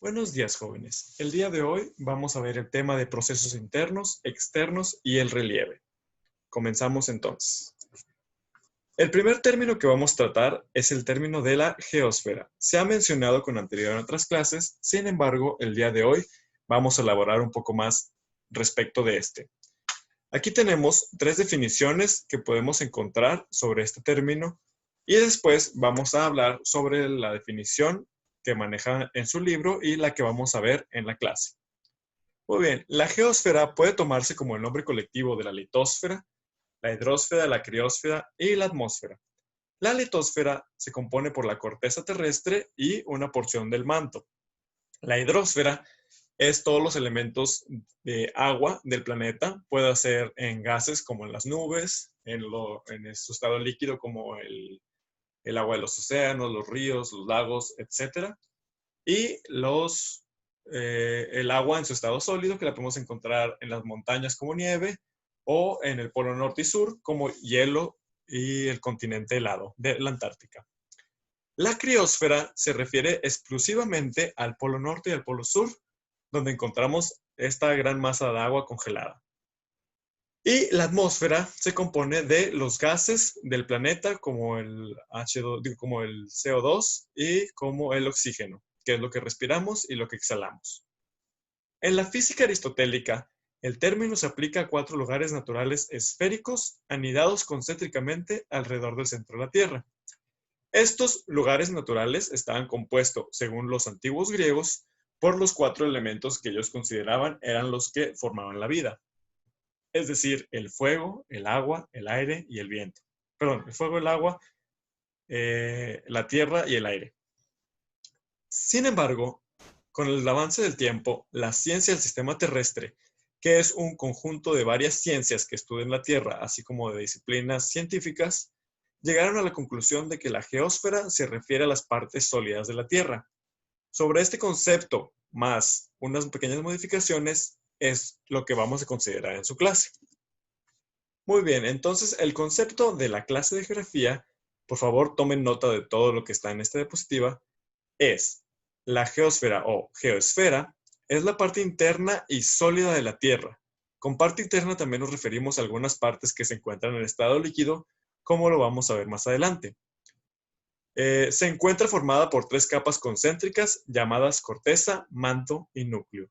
Buenos días, jóvenes. El día de hoy vamos a ver el tema de procesos internos, externos y el relieve. Comenzamos entonces. El primer término que vamos a tratar es el término de la geósfera. Se ha mencionado con anterioridad en otras clases, sin embargo, el día de hoy vamos a elaborar un poco más respecto de este. Aquí tenemos tres definiciones que podemos encontrar sobre este término y después vamos a hablar sobre la definición que maneja en su libro y la que vamos a ver en la clase. Muy bien, la geósfera puede tomarse como el nombre colectivo de la litosfera, la hidrosfera, la criósfera y la atmósfera. La litosfera se compone por la corteza terrestre y una porción del manto. La hidrosfera es todos los elementos de agua del planeta, puede ser en gases como en las nubes, en su estado líquido como el agua de los océanos, los ríos, los lagos, etc. Y el agua en su estado sólido, que la podemos encontrar en las montañas como nieve o en el polo norte y sur como hielo y el continente helado de la Antártica. La criósfera se refiere exclusivamente al polo norte y al polo sur, donde encontramos esta gran masa de agua congelada. Y la atmósfera se compone de los gases del planeta como el como el CO2 y como el oxígeno, que es lo que respiramos y lo que exhalamos. En la física aristotélica, el término se aplica a 4 lugares naturales esféricos anidados concéntricamente alrededor del centro de la Tierra. Estos lugares naturales estaban compuestos, según los antiguos griegos, por los 4 elementos que ellos consideraban eran los que formaban la vida. Es decir, el fuego, el agua, el aire y el viento. Perdón, el fuego, el agua, la tierra y el aire. Sin embargo, con el avance del tiempo, la ciencia del sistema terrestre, que es un conjunto de varias ciencias que estudian la Tierra, así como de disciplinas científicas, llegaron a la conclusión de que la geósfera se refiere a las partes sólidas de la Tierra. Sobre este concepto, más unas pequeñas modificaciones, es lo que vamos a considerar en su clase. Muy bien, entonces el concepto de la clase de geografía, por favor tomen nota de todo lo que está en esta diapositiva, es la geósfera o geosfera, es la parte interna y sólida de la Tierra. Con parte interna también nos referimos a algunas partes que se encuentran en estado líquido, como lo vamos a ver más adelante. Se encuentra formada por 3 capas concéntricas llamadas corteza, manto y núcleo.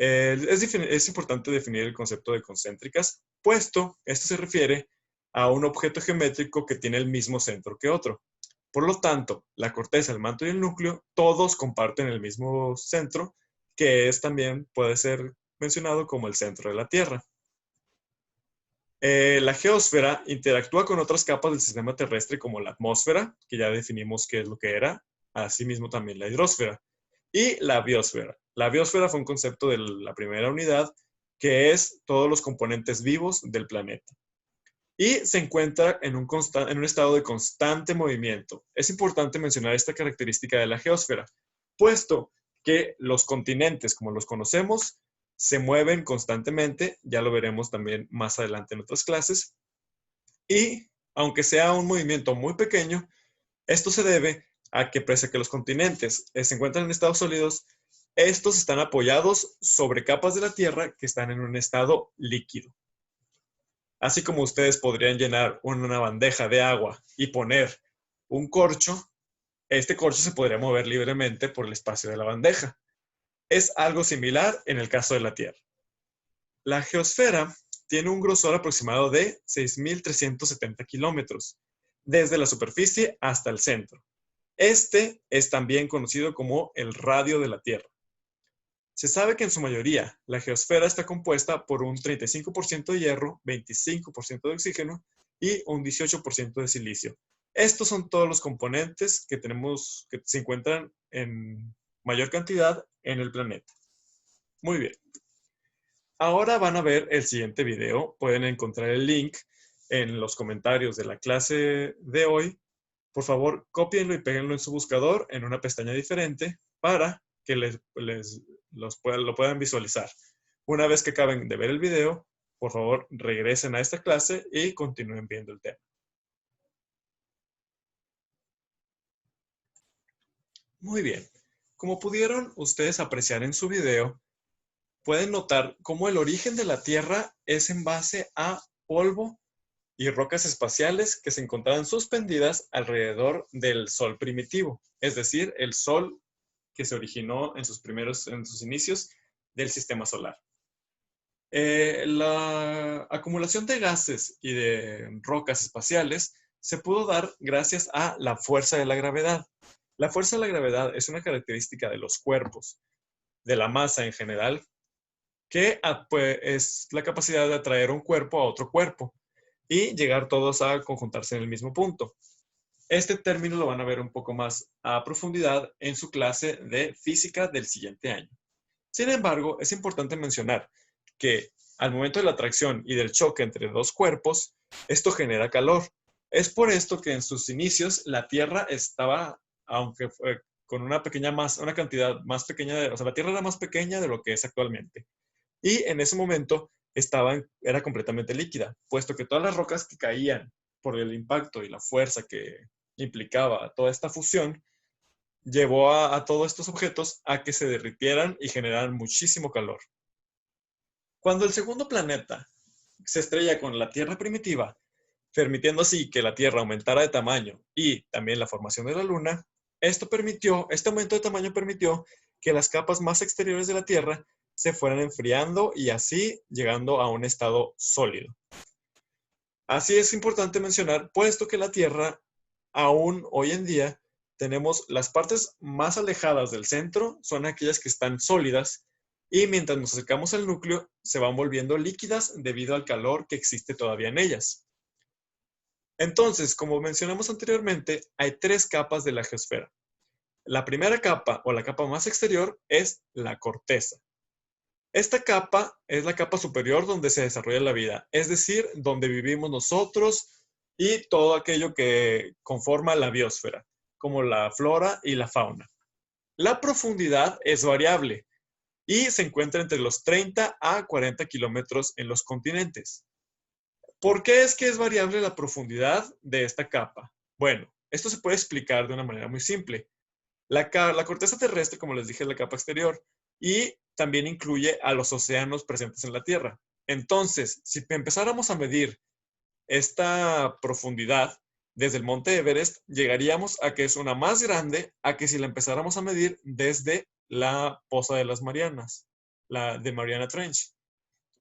Es importante definir el concepto de concéntricas, puesto esto se refiere a un objeto geométrico que tiene el mismo centro que otro. Por lo tanto, la corteza, el manto y el núcleo, todos comparten el mismo centro, que también puede ser mencionado como el centro de la Tierra. La geósfera interactúa con otras capas del sistema terrestre como la atmósfera, que ya definimos qué es lo que era, asimismo también la hidrosfera, y la biosfera. La biosfera fue un concepto de la primera unidad, que es todos los componentes vivos del planeta. Y se encuentra en un estado de constante movimiento. Es importante mencionar esta característica de la geósfera, puesto que los continentes, como los conocemos, se mueven constantemente, ya lo veremos también más adelante en otras clases, y aunque sea un movimiento muy pequeño, esto se debe a que pese a que los continentes se encuentran en estados sólidos, estos están apoyados sobre capas de la Tierra que están en un estado líquido. Así como ustedes podrían llenar una bandeja de agua y poner un corcho, este corcho se podría mover libremente por el espacio de la bandeja. Es algo similar en el caso de la Tierra. La geosfera tiene un grosor aproximado de 6.370 kilómetros, desde la superficie hasta el centro. Este es también conocido como el radio de la Tierra. Se sabe que en su mayoría la geosfera está compuesta por un 35% de hierro, 25% de oxígeno y un 18% de silicio. Estos son todos los componentes que se encuentran en mayor cantidad en el planeta. Muy bien. Ahora van a ver el siguiente video. Pueden encontrar el link en los comentarios de la clase de hoy. Por favor, cópienlo y péguenlo en su buscador en una pestaña diferente para que lo puedan visualizar. Una vez que acaben de ver el video, por favor, regresen a esta clase y continúen viendo el tema. Muy bien. Como pudieron ustedes apreciar en su video, pueden notar cómo el origen de la Tierra es en base a polvo y rocas espaciales que se encontraban suspendidas alrededor del Sol primitivo, es decir, el Sol que se originó en sus inicios del sistema solar. La acumulación de gases y de rocas espaciales se pudo dar gracias a la fuerza de la gravedad. La fuerza de la gravedad es una característica de los cuerpos, de la masa en general, que pues, es la capacidad de atraer un cuerpo a otro cuerpo y llegar todos a conjuntarse en el mismo punto. Este término lo van a ver un poco más a profundidad en su clase de física del siguiente año. Sin embargo, es importante mencionar que al momento de la atracción y del choque entre dos cuerpos, esto genera calor. Es por esto que en sus inicios la Tierra estaba, aunque fue con una cantidad más pequeña, o sea, la Tierra era más pequeña de lo que es actualmente. Y en ese momento era completamente líquida, puesto que todas las rocas que caían por el impacto y la fuerza que implicaba toda esta fusión, llevó a todos estos objetos a que se derritieran y generaran muchísimo calor. Cuando el segundo planeta se estrella con la Tierra primitiva, permitiendo así que la Tierra aumentara de tamaño y también la formación de la Luna, este aumento de tamaño permitió que las capas más exteriores de la Tierra se fueran enfriando y así llegando a un estado sólido. Así es importante mencionar, puesto que la Tierra, aún hoy en día, tenemos las partes más alejadas del centro, son aquellas que están sólidas, y mientras nos acercamos al núcleo, se van volviendo líquidas debido al calor que existe todavía en ellas. Entonces, como mencionamos anteriormente, hay tres capas de la geosfera. La primera capa, o la capa más exterior, es la corteza. Esta capa es la capa superior donde se desarrolla la vida, es decir, donde vivimos nosotros y todo aquello que conforma la biosfera, como la flora y la fauna. La profundidad es variable y se encuentra entre los 30 a 40 kilómetros en los continentes. ¿Por qué es que es variable la profundidad de esta capa? Bueno, esto se puede explicar de una manera muy simple. La corteza terrestre, como les dije, es la capa exterior y también incluye a los océanos presentes en la Tierra. Entonces, si empezáramos a medir esta profundidad desde el monte Everest, llegaríamos a que es una más grande a que si la empezáramos a medir desde la Fosa de las Marianas, la de Mariana Trench,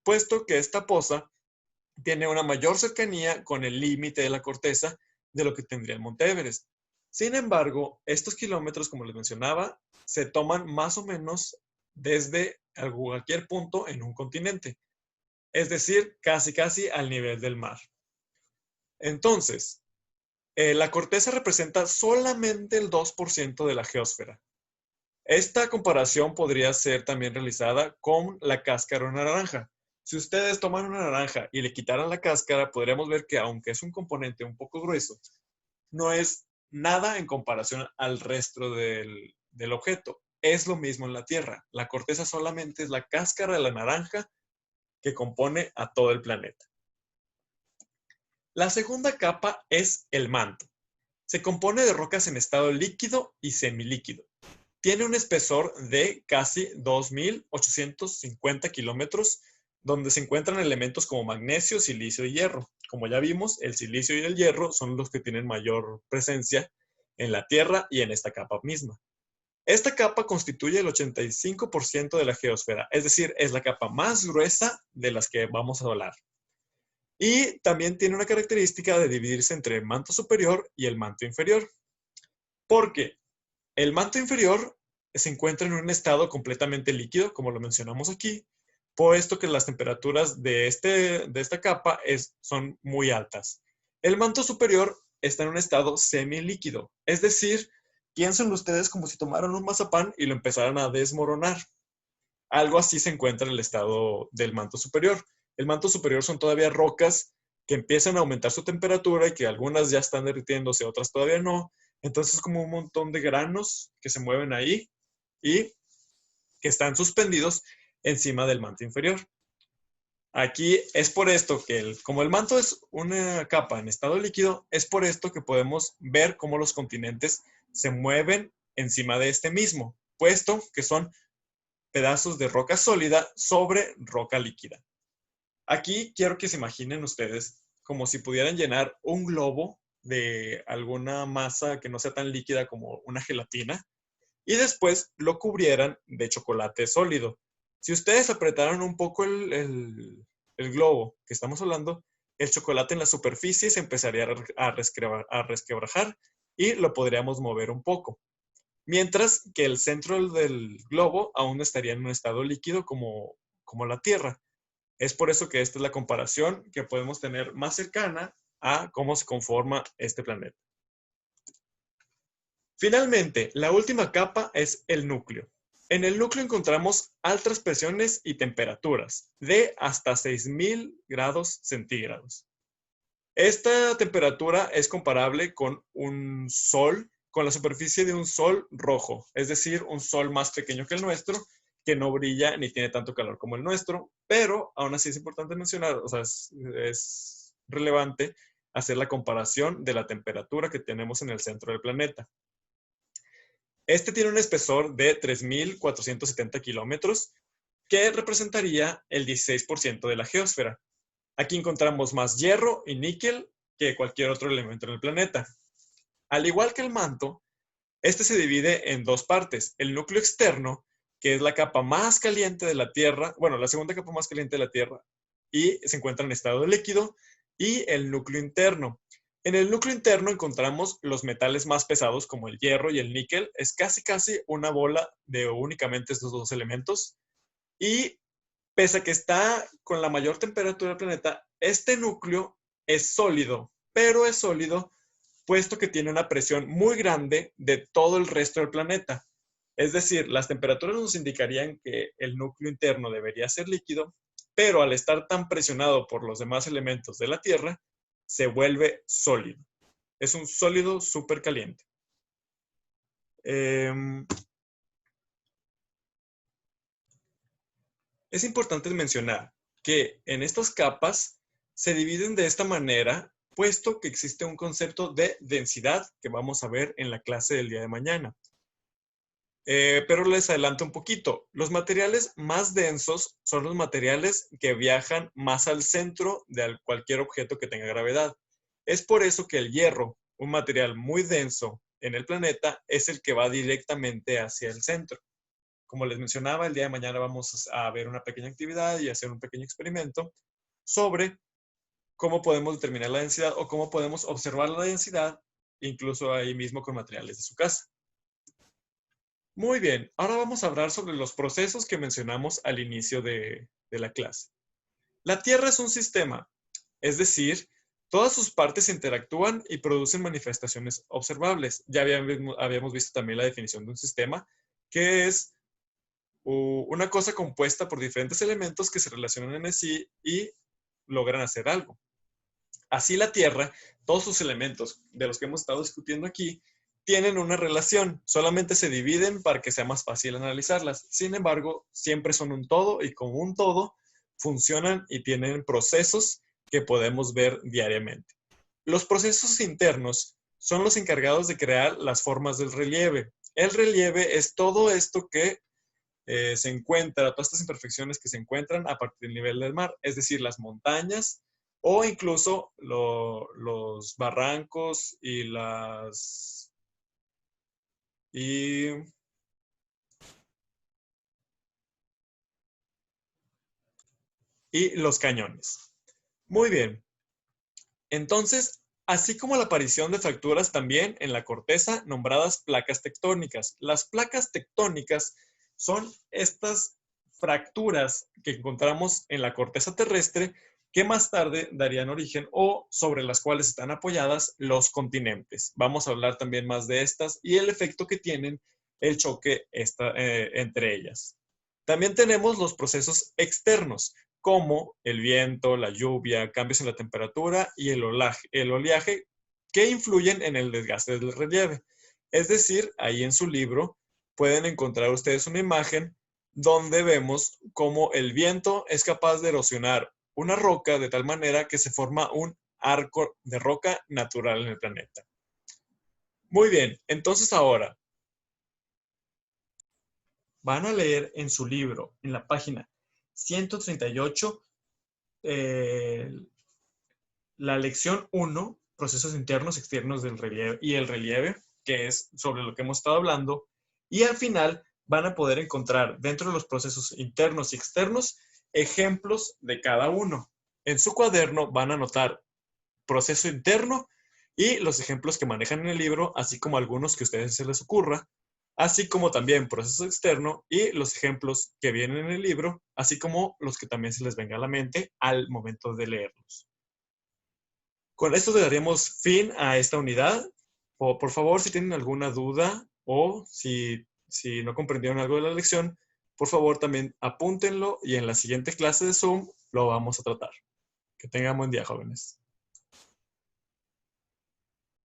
puesto que esta fosa tiene una mayor cercanía con el límite de la corteza de lo que tendría el monte Everest. Sin embargo, estos kilómetros, como les mencionaba, se toman más o menos desde cualquier punto en un continente, es decir, casi al nivel del mar. Entonces, la corteza representa solamente el 2% de la geósfera. Esta comparación podría ser también realizada con la cáscara de una naranja. Si ustedes toman una naranja y le quitaran la cáscara, podríamos ver que aunque es un componente un poco grueso, no es nada en comparación al resto del objeto. Es lo mismo en la Tierra. La corteza solamente es la cáscara de la naranja que compone a todo el planeta. La segunda capa es el manto. Se compone de rocas en estado líquido y semilíquido. Tiene un espesor de casi 2.850 kilómetros, donde se encuentran elementos como magnesio, silicio y hierro. Como ya vimos, el silicio y el hierro son los que tienen mayor presencia en la Tierra y en esta capa misma. Esta capa constituye el 85% de la geosfera, es decir, es la capa más gruesa de las que vamos a hablar. Y también tiene una característica de dividirse entre el manto superior y el manto inferior. Porque el manto inferior se encuentra en un estado completamente líquido, como lo mencionamos aquí, puesto que las temperaturas de esta capa son muy altas. El manto superior está en un estado semilíquido, es decir, piensen ustedes como si tomaran un mazapán y lo empezaran a desmoronar. Algo así se encuentra en el estado del manto superior. El manto superior son todavía rocas que empiezan a aumentar su temperatura y que algunas ya están derritiéndose, otras todavía no. Entonces es como un montón de granos que se mueven ahí y que están suspendidos encima del manto inferior. Aquí es por esto que, como el manto es una capa en estado líquido, es por esto que podemos ver cómo los continentes se mueven encima de este mismo. puesto que son pedazos de roca sólida sobre roca líquida. Aquí quiero que se imaginen ustedes como si pudieran llenar un globo de alguna masa que no sea tan líquida como una gelatina y después lo cubrieran de chocolate sólido. Si ustedes apretaran un poco el globo que estamos hablando, el chocolate en la superficie se empezaría a resquebrajar y lo podríamos mover un poco. Mientras que el centro del globo aún estaría en un estado líquido como la Tierra. Es por eso que esta es la comparación que podemos tener más cercana a cómo se conforma este planeta. Finalmente, la última capa es el núcleo. En el núcleo encontramos altas presiones y temperaturas de hasta 6000 grados centígrados. Esta temperatura es comparable con un sol, con la superficie de un sol rojo, es decir, un sol más pequeño que el nuestro, que no brilla ni tiene tanto calor como el nuestro, pero aún así es importante mencionar, o sea, es relevante hacer la comparación de la temperatura que tenemos en el centro del planeta. Este tiene un espesor de 3.470 kilómetros, que representaría el 16% de la geósfera. Aquí encontramos más hierro y níquel que cualquier otro elemento en el planeta. Al igual que el manto, este se divide en dos partes. El núcleo externo, que es la capa más caliente de la Tierra, bueno, la segunda capa más caliente de la Tierra, y se encuentra en estado líquido, y el núcleo interno. En el núcleo interno encontramos los metales más pesados como el hierro y el níquel. Es casi una bola de únicamente estos dos elementos. Y pese a que está con la mayor temperatura del planeta, este núcleo es sólido, pero es sólido puesto que tiene una presión muy grande de todo el resto del planeta. Es decir, las temperaturas nos indicarían que el núcleo interno debería ser líquido, pero al estar tan presionado por los demás elementos de la Tierra, se vuelve sólido. Es un sólido súper caliente. Es importante mencionar que en estas capas se dividen de esta manera, puesto que existe un concepto de densidad que vamos a ver en la clase del día de mañana. Pero les adelanto un poquito. Los materiales más densos son los materiales que viajan más al centro de cualquier objeto que tenga gravedad. Es por eso que el hierro, un material muy denso en el planeta, es el que va directamente hacia el centro. Como les mencionaba, el día de mañana vamos a ver una pequeña actividad y hacer un pequeño experimento sobre cómo podemos determinar la densidad o cómo podemos observar la densidad, incluso ahí mismo con materiales de su casa. Muy bien, ahora vamos a hablar sobre los procesos que mencionamos al inicio de la clase. La Tierra es un sistema, es decir, todas sus partes interactúan y producen manifestaciones observables. Ya habíamos visto también la definición de un sistema, que es una cosa compuesta por diferentes elementos que se relacionan entre sí y logran hacer algo. Así la Tierra, todos sus elementos de los que hemos estado discutiendo aquí, tienen una relación, solamente se dividen para que sea más fácil analizarlas. Sin embargo, siempre son un todo y como un todo funcionan y tienen procesos que podemos ver diariamente. Los procesos internos son los encargados de crear las formas del relieve. El relieve es todo esto que se encuentra, todas estas imperfecciones que se encuentran a partir del nivel del mar, es decir, las montañas o incluso los barrancos y los cañones. Muy bien. Entonces, así como la aparición de fracturas también en la corteza, nombradas placas tectónicas. Las placas tectónicas son estas fracturas que encontramos en la corteza terrestre que más tarde darían origen o sobre las cuales están apoyadas los continentes. Vamos a hablar también más de estas y el efecto que tienen el choque entre ellas. También tenemos los procesos externos, como el viento, la lluvia, cambios en la temperatura y el oleaje que influyen en el desgaste del relieve. Es decir, ahí en su libro pueden encontrar ustedes una imagen donde vemos cómo el viento es capaz de erosionar una roca de tal manera que se forma un arco de roca natural en el planeta. Muy bien, entonces ahora, van a leer en su libro, en la página 138, la lección 1, procesos internos y externos del relieve y el relieve, que es sobre lo que hemos estado hablando, y al final van a poder encontrar dentro de los procesos internos y externos ejemplos de cada uno. En su cuaderno van a anotar proceso interno y los ejemplos que manejan en el libro, así como algunos que a ustedes se les ocurra, así como también proceso externo y los ejemplos que vienen en el libro, así como los que también se les venga a la mente al momento de leerlos. Con esto le daríamos fin a esta unidad. Por favor, si tienen alguna duda o si no comprendieron algo de la lección, por favor también apúntenlo y en la siguiente clase de Zoom lo vamos a tratar. Que tengan buen día, jóvenes.